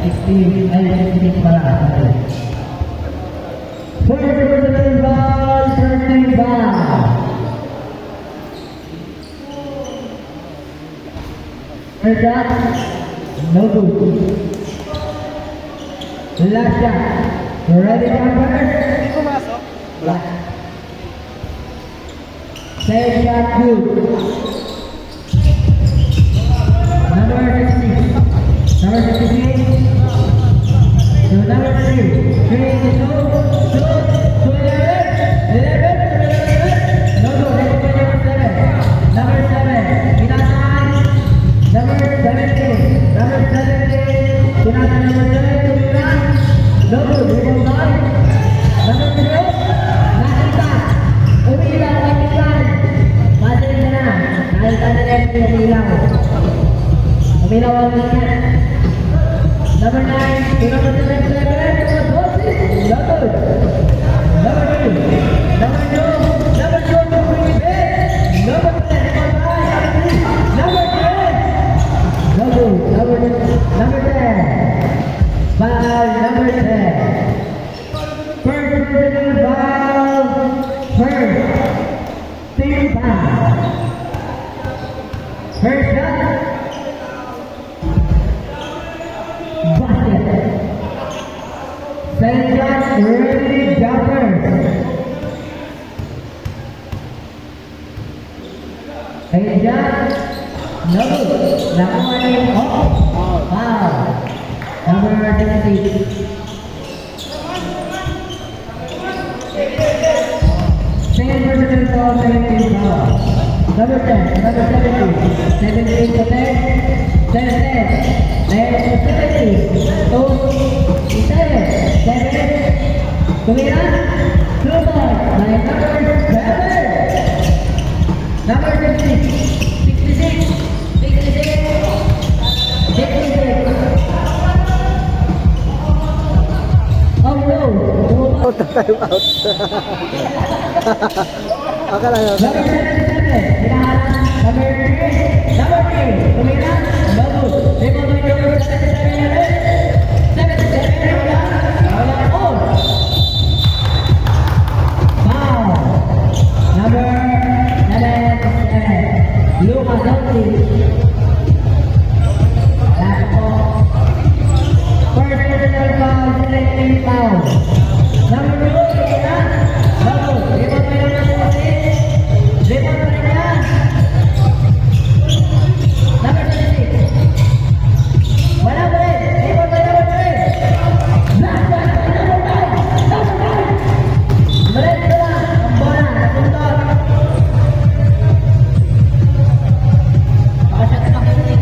16, ay 16 pala. First personal ball, 35. First shot, no good. Last shot, ready for first? Black. Second shot, good. Number 60. Number 63. So number 3. 3 to 2. Shoot. To 11. 11. No good. Next one, number 7. Number 7. Pinatahan. Number 17. Number 17. Pinatahan number 7. Tumira. No good. Rebound ball. Number 2. Nakita. Umilaw. Umilaw. Pasing na na. Nakita na rin yung umilaw. Umilaw ang linya. Number 9, number 7, number 2. Number 2, number 2, number 2, number 10, number 10. Foul, number 10. First personal foul, first. Team foul. First shot. Second shot, ready jumper. Second shot, no good. Nakuha na yung foul. Number 60. Second personal foul, second team foul. Number 10, number 17. 17 to 10. 10, 10. 10 to 17. 2, 7. 7. Tumira. 2 ball. By number 7. Number 66. 66. 66. 66. Oh no. Out na time out. Okay lang yun. Number 77. Hinahalan. Number 3. Number 3. Tumira. Bago. Rebound by number 77. 77. Wala. All. Foul. Number 77. Luka Doncic. Last ball. First personal foul, selecting foul. Number 2, Tumira. Bago. Rebound by number 76. Rebound pa rin niya. Number 26. Wala pa rin. Rebound by number 3. Last one. Number 5. Number 5. Diretso lang. Ang bola. Nasunod. Pakashot na kasi.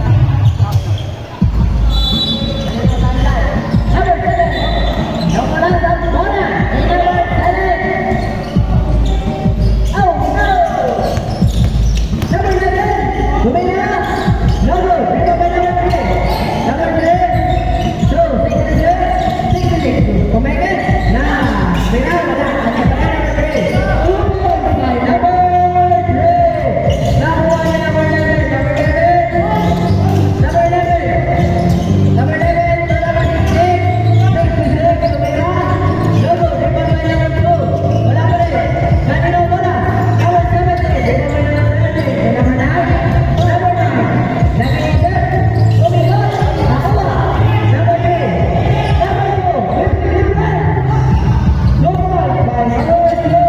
Number 7. Nawala sa bola. Number 7. Oh no! Number 7. Tumira. No good. Rebound by number 3. Number 3. So, 66. 66. Kumeke. Na. Tumira. Wala. At saka number 3. 2 points by number 3. Nakuha niya number 11. Number 11. Number 11. Number 11 to number 66. 66. Tumira. No good. Rebound by number 2. Wala pa rin. Kanino bola? Number 17. Rebound by number 17. Number 9. Number 9. Nakita. Tumira. Nakuha. Number 3. Number 2. 55. No points by number 2.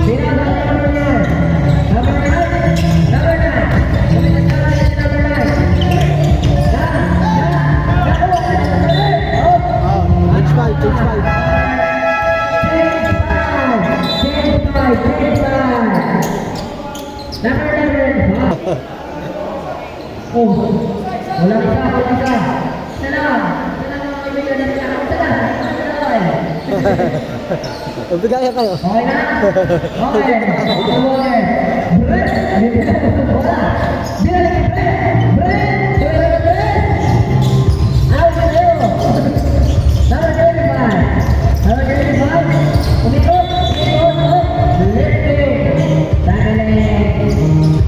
Pinaka number 9. Number 9. Number 9. Tumira sa kanya si number 9. Nakuha si number 9. Oh. Change 5, change 5. Number 11. Oh, wala isa, wala isa. Isa lang. Isa lang mga kaibigan na sila. Isa lang. Bigaya kayo. Okay na? Okay. Okay. Brett. Wala. Binalik ni Brett. Brett. Binalik ni Brett. Out na kayo. Number 35. Number 35. Umikot. Lifting. Tackling.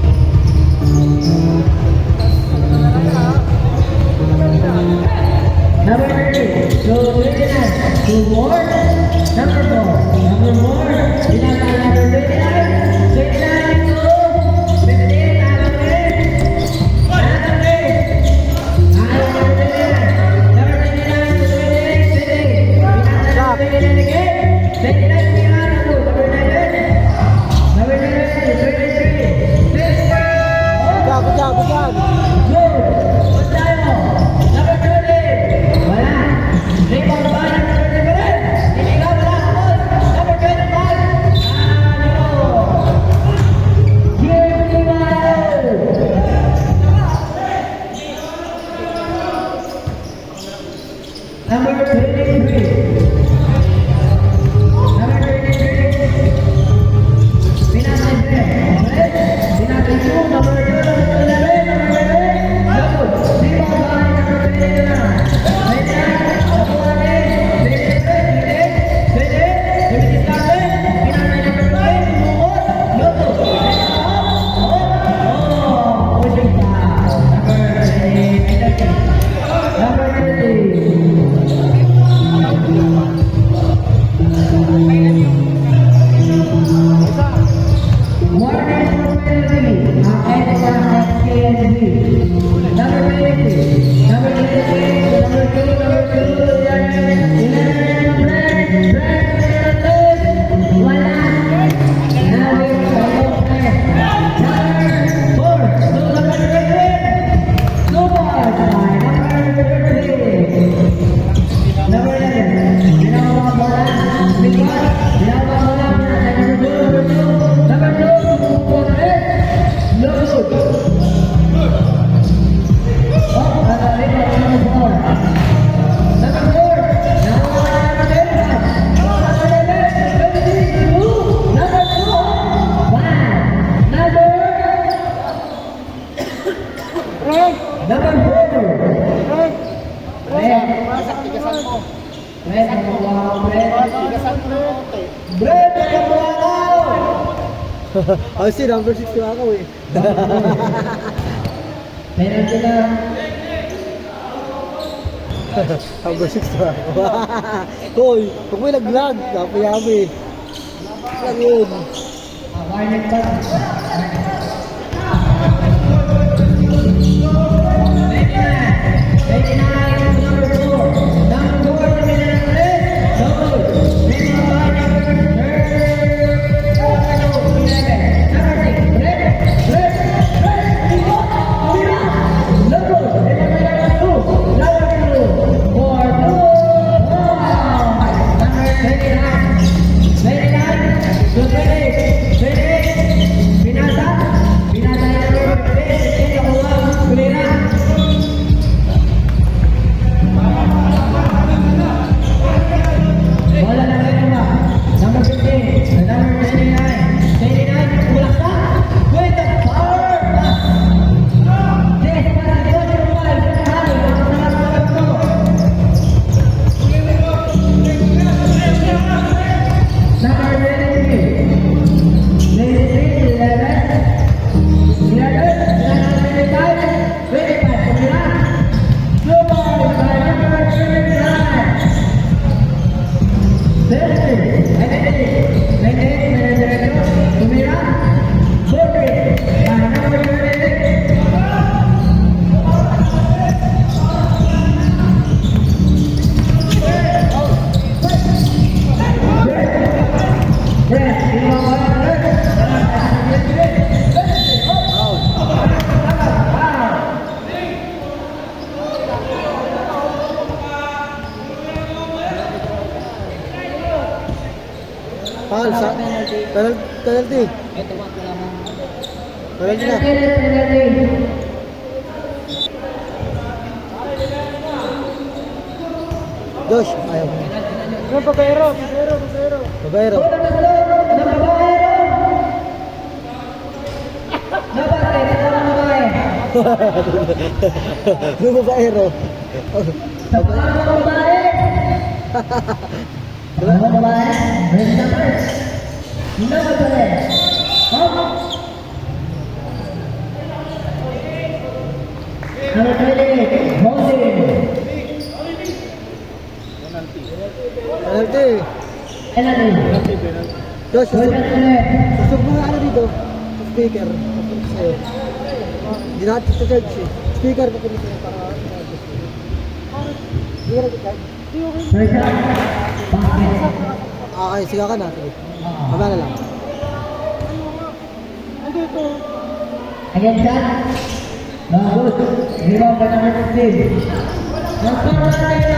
Number 23. Number 23. Pinatay 3. Okay? Pinatay 2. Number 2. Number 11. Number 11. Good. Rebound by number 29. 29. Nakuha rin. 23. 28. 28. 27. Pinatay number 5. Bumukot. Good. Pushing foul. Number 30. Warning for penalty. Ahead for SKSB. Number 20. Number 23. Number 2. Number 2. 11. Wala. Nabi. Number 4. Number 3. Super. Number 3. Number 11. Ginawa mga bola. Bigyan. Ginawa mga bola. Number 2. Number 2. Number 2. Look. Oh, number 4. Number 4. Nakuha number 10. Number 11. 22. Number 2. Wow. Number 4. Red, ang nakuha ko, Red. Red, ang nakuha ko. Oh, si number 6 yung ako eh. Penalty na. Number 6 yung ako. Hoy, huwag mo nag-vlog. Kapayabi. Lang yun. Warning pa. Paul, sa penalty. Penalty na. Josh, ayaw. Ano babaero? Babaero. Ano babaero? Penalty. Josh, susog mo nga ano dito. Speaker. Papunta sa'yo. Hindi natin sa charge eh. Speaker papunta sa'yo para hindi ka nag-charge. Okay, siga ka na. Sige. Maba na lang. Again, shot. No, good. Rebound by number 15. Number 30.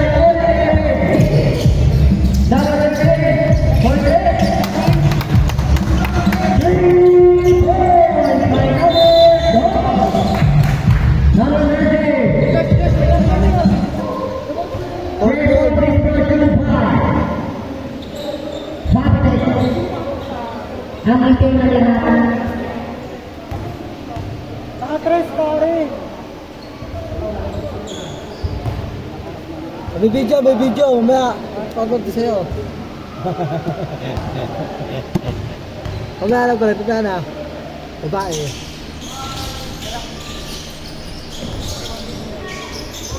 Ang itim na lahat. Naka-tres, pare. May video. Mamaya, pagod sa'yo. Mamaya lang pala, tignan na. Babae.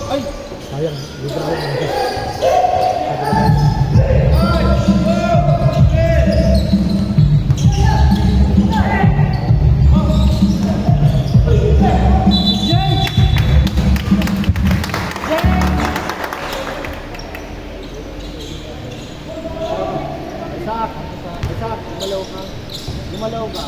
Ay! Sayang, libre ko naman. Isak, gumalaw ka.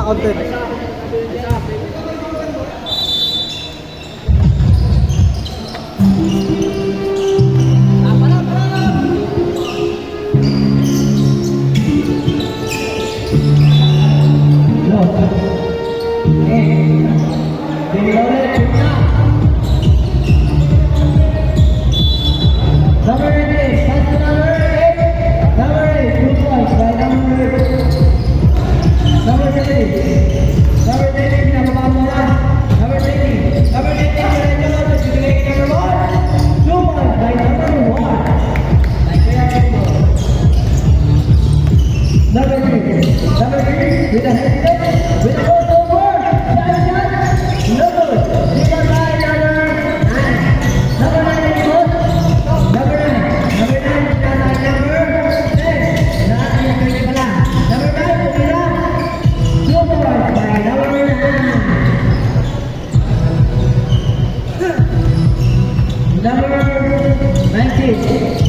Content.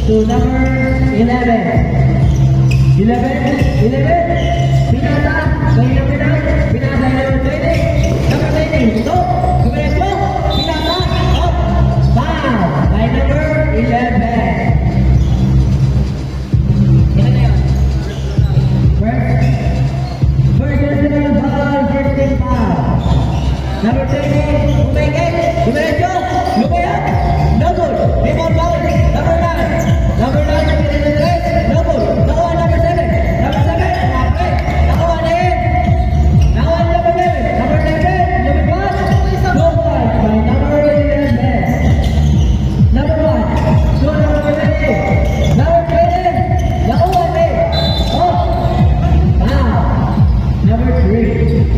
To number 11. 11. Pinasa. By number 9. Pinasa number 20. Number 20. Ito. Kumireso. Pinasa. Up. Foul. By number 11. Ito na yun. First personal foul. First team foul. Number 20. Umengit. Kumireso. Lumayan. No good. Rebound foul. Number 9. Number 9, no good. Nakuha number 7. Number 7, okay. Nakuha na yun. Nakuha na number 11. Number 11, number 1. No point by number 11. Number 1. So number 20. Number 20. Nakuha na yun. Oh. Wow. Number 3.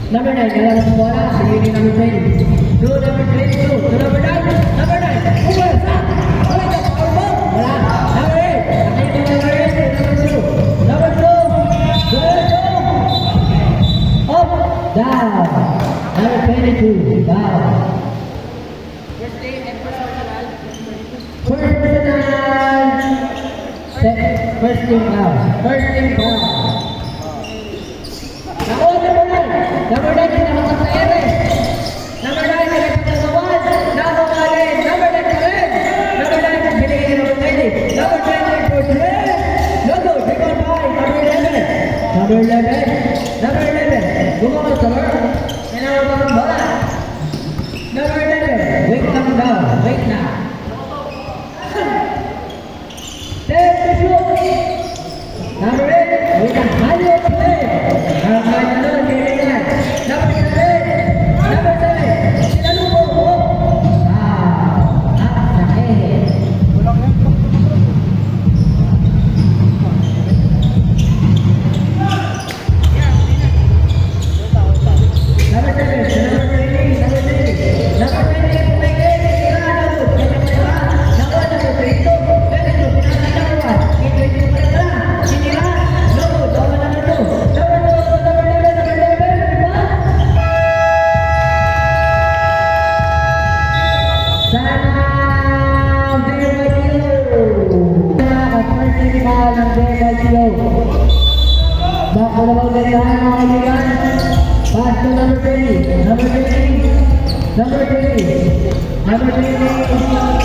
Number 9, kailangan sa bola, sige number 20. To number 22, to number 9, number 9, umas, ulit ang power ball, wala. Number 8, nakita number 8, number 2, up, down. Number 22, down. First team and first personal. First personal. First team down. First team down. Nakuha number 9. Number 9 is nakatak sa ere. Number 9 is nakatak sa 1. Nakuha rin. Number 9 pa rin. Number 9 is binigay number 20. Number 20 for 3. No good. Rebound by number 11. Number 11. Number 11. Gumawa sa Garcio. Back to naman ganyan mga kaibigan. Pass to number 20. Number 20. Number 20. Number 20.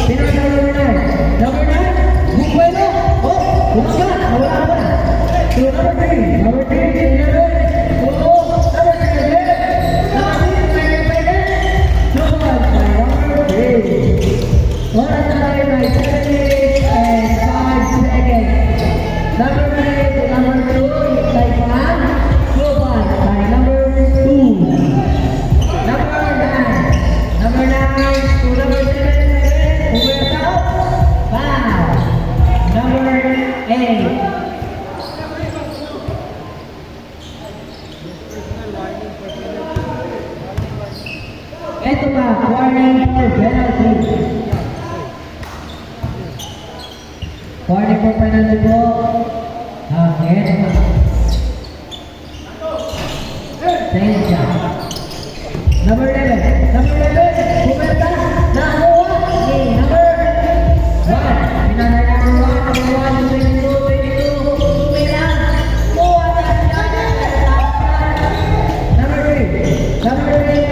Sino ang number 9? Number 9. Bukwelo. Oh, buka. Wala ba? To number 3. Number 3. Number 3. Oh, number 3 again. Number 3. Number 3. Oras na tayo by 7 minutes and 5 seconds. Number 3 to number 2 is Taipan. Global by number 2. Number 9. Number 9 to number 7. Umberto. Wow. Number 8. Ito pa, warning for penalty. Warning for penalty po. Ito pa. Tensya. Number 11. Number 11. Pumerta. Nakuha. Okay, number 1. Pinanay number 1. Number 1. 22. 22. Pumila. Kuha na siya. Number 3. Number 3.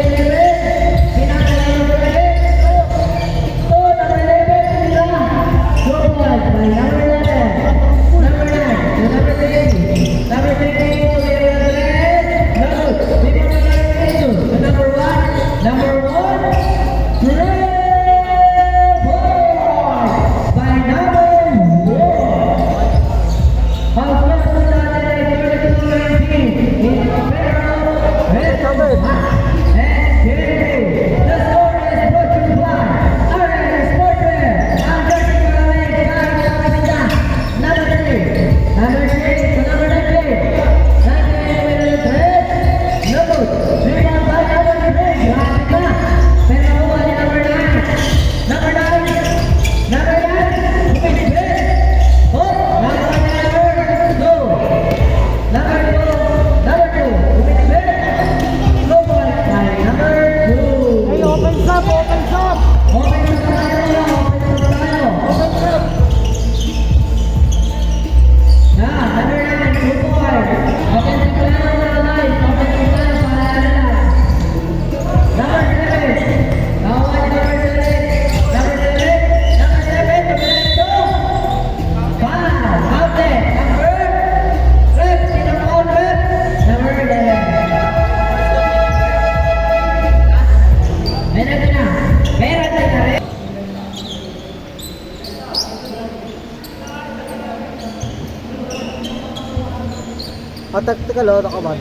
Tactical o, nakaman.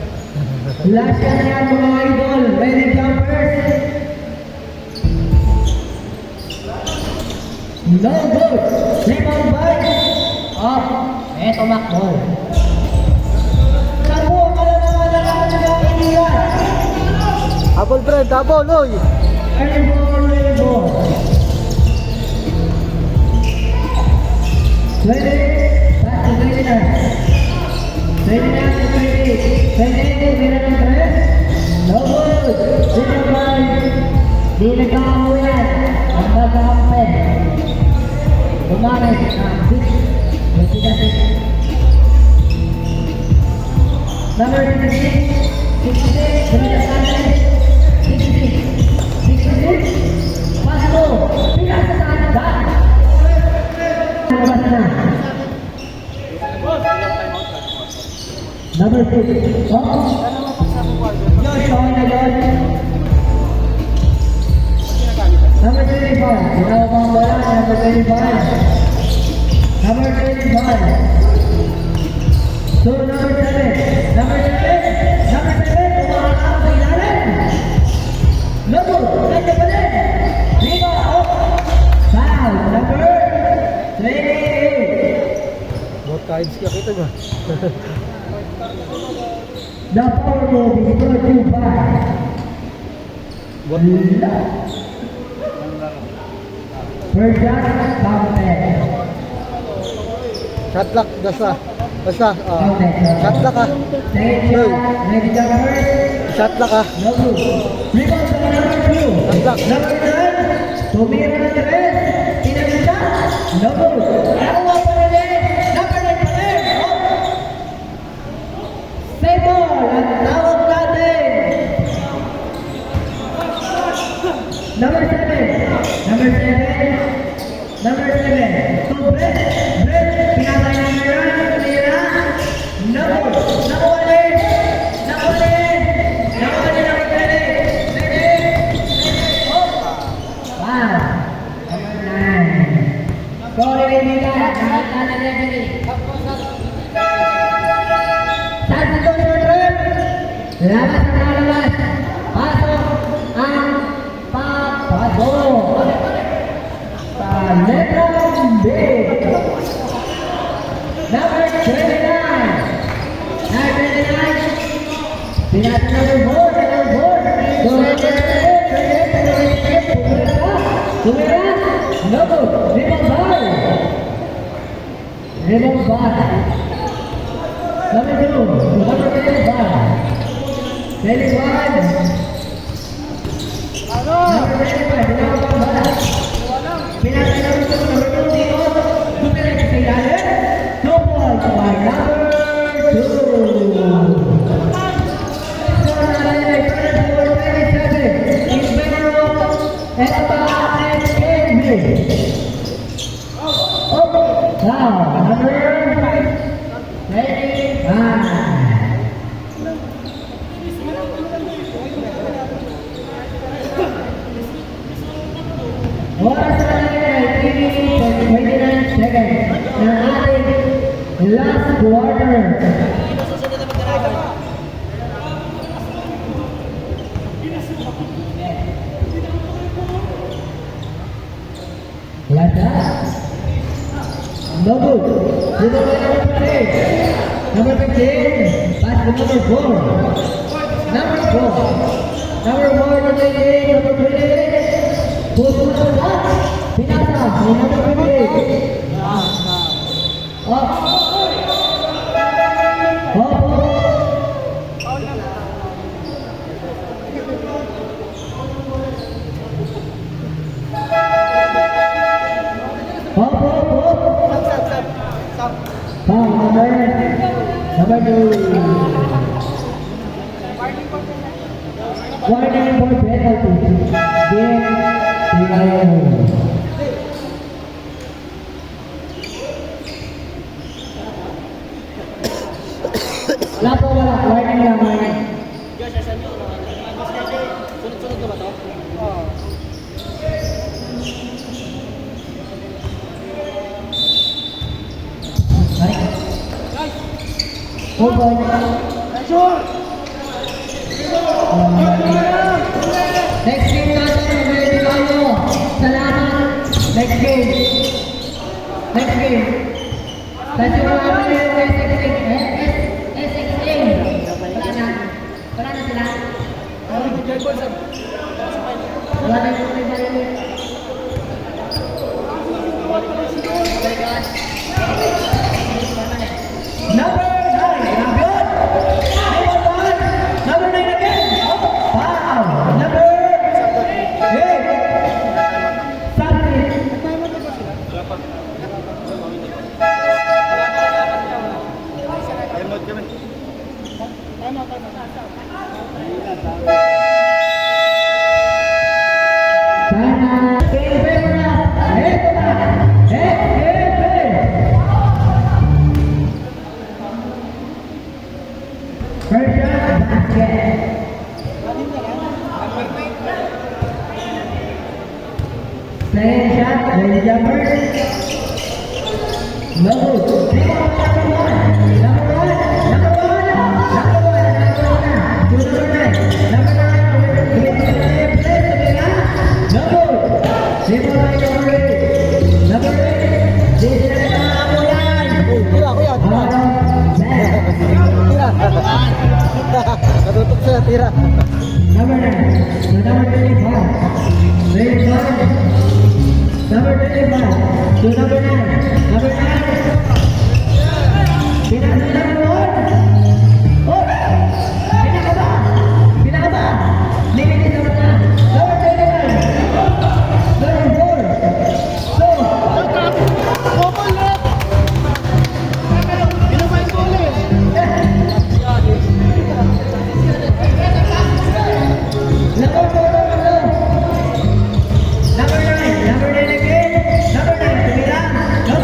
Last na yan mga idol. Ready jumpers. No good. Rebound by. Up. Eto makball. Sabu, malalaman na yung iniwan. Double friend, double, oy. Early ball, early ball. 20. Back to 29. 29 to 28. 28 to 3. No good. Di nagkakamu yan. Ang magkakampe. Umamit. Number 66. 66. 66. Pasto. Pinasaan. Daan. Lumabas na. Number 6. Oh. Josh, okay na Josh. Number 25. Ginawa pang bola. Number 25. Number 25. So, number 7. Number 7. Number 7. Kumakakam sa ilalim. Logo. Nandiyan pa rin. Lima. Oh. Foul. Number 28. Both kinds ka kita ba? The power move is brought to you by Persian Mountain. Shot lock, basta. Basta, shot lock ah. Ready jumpers. Shot lock ah. No good. Rebound sa number 2. Shot lock. Number 9. Tumira na si Red. Pinagisa. No good. Nakuha pa rin. Number 9 pa rin. Nililigan. Nakita na referee. Substitution rep. Labas ang lalabas. Pasok ang papasok. Sa letrang B. Number 29. Number 29. Pinasa number 4. Tumira. No good. Ribbon bar. Number 2. Number 10 bar. Very one. Number 25. Number 1 bar. Pinasa number 2. Number 2 dito. Tumira sa ilalim. 2 points by number 2. Now, number 25. Oras na lang 29 seconds ng ating last quarter. Last no good. Number 8. Number 15. Pass to number 4. Number 4. Number 4, number 8, number 28. Push to number 1. Pinasa. Number 28. Up. Number 2. Warning for penalty. Game Tingalo. Wala po, wala. Warning lang, warning. Sunod-sunod na ba ito? Oo. Over. Next game natin, ready tayo. Salamat. Next game. Next game. Kasi wala naman yung SXA. Wala na. Wala na sila. Wala na yung number 9. Number 9 again. Wow. Number 8. Something. Sana. Kaya na. Eto na. First shot, basket. Second shot, lady jumper. No good. Number 1. Number 1. Number 1. Number 1. Number 9. Number 9. No good. Number 8. Number 8. This is Natutok siya, tira. Number 9. Number 25. Number 25. To number 9. Number 9. Pinasa number 1. Oh! Pinakaba! Pinakaba! Limited number 1. Number 29. Number 4. So, Number 9 again. Number 9, tumira. No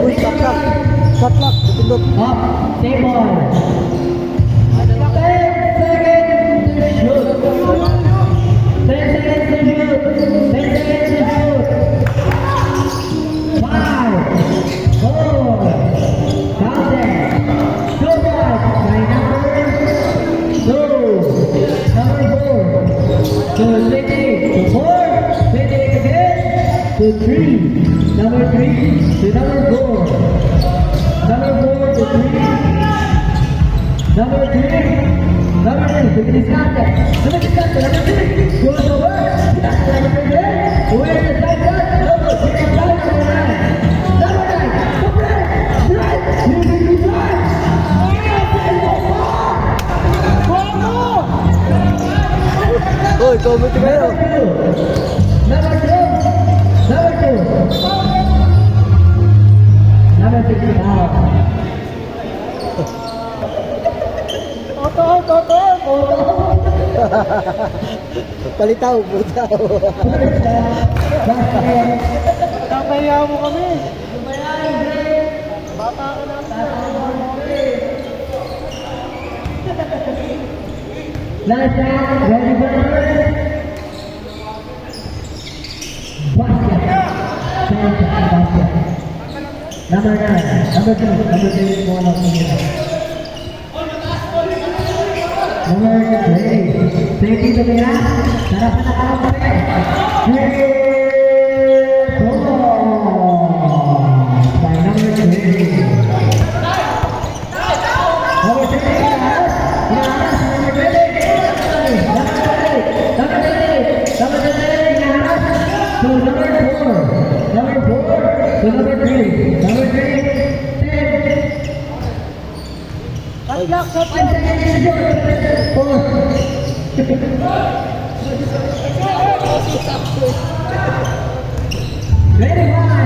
Uy, shot clock. Shot clock. Pindot. Up, same ball. 10 seconds to shoot. 10 seconds to shoot. 10 seconds to shoot. 5, 4, count it. Go back by number 2, number 4, to 28, to 4, 28 again, to 3, number 3, to number 4. Number 4 to 3. Number 3. Number 3. Finish after. Finish after. Number 3. Goes over. Number 3 there. Where's the side shot? Number 3. Number 9. Number 9. Number 9. Right. You can be right. Uy, comment kayo. Number 2. Number 2. Number 6 is out. Palitaw, butaw. Kakaya mo kami. Bata ka na. Last shot, ready for the first. Basket. Basket. Number 9, number 2, number 3 is going up here. Number 3, safety to Mira. Sarap na nakawag pa rin. By number 3. Number 3, Inaras. Inaras, number 3. Number 3, Inaras. To number 4. Number 4 to number 3. Number 3, 10. Shot clock, shot 1 second to shoot. 4. Ready, 1.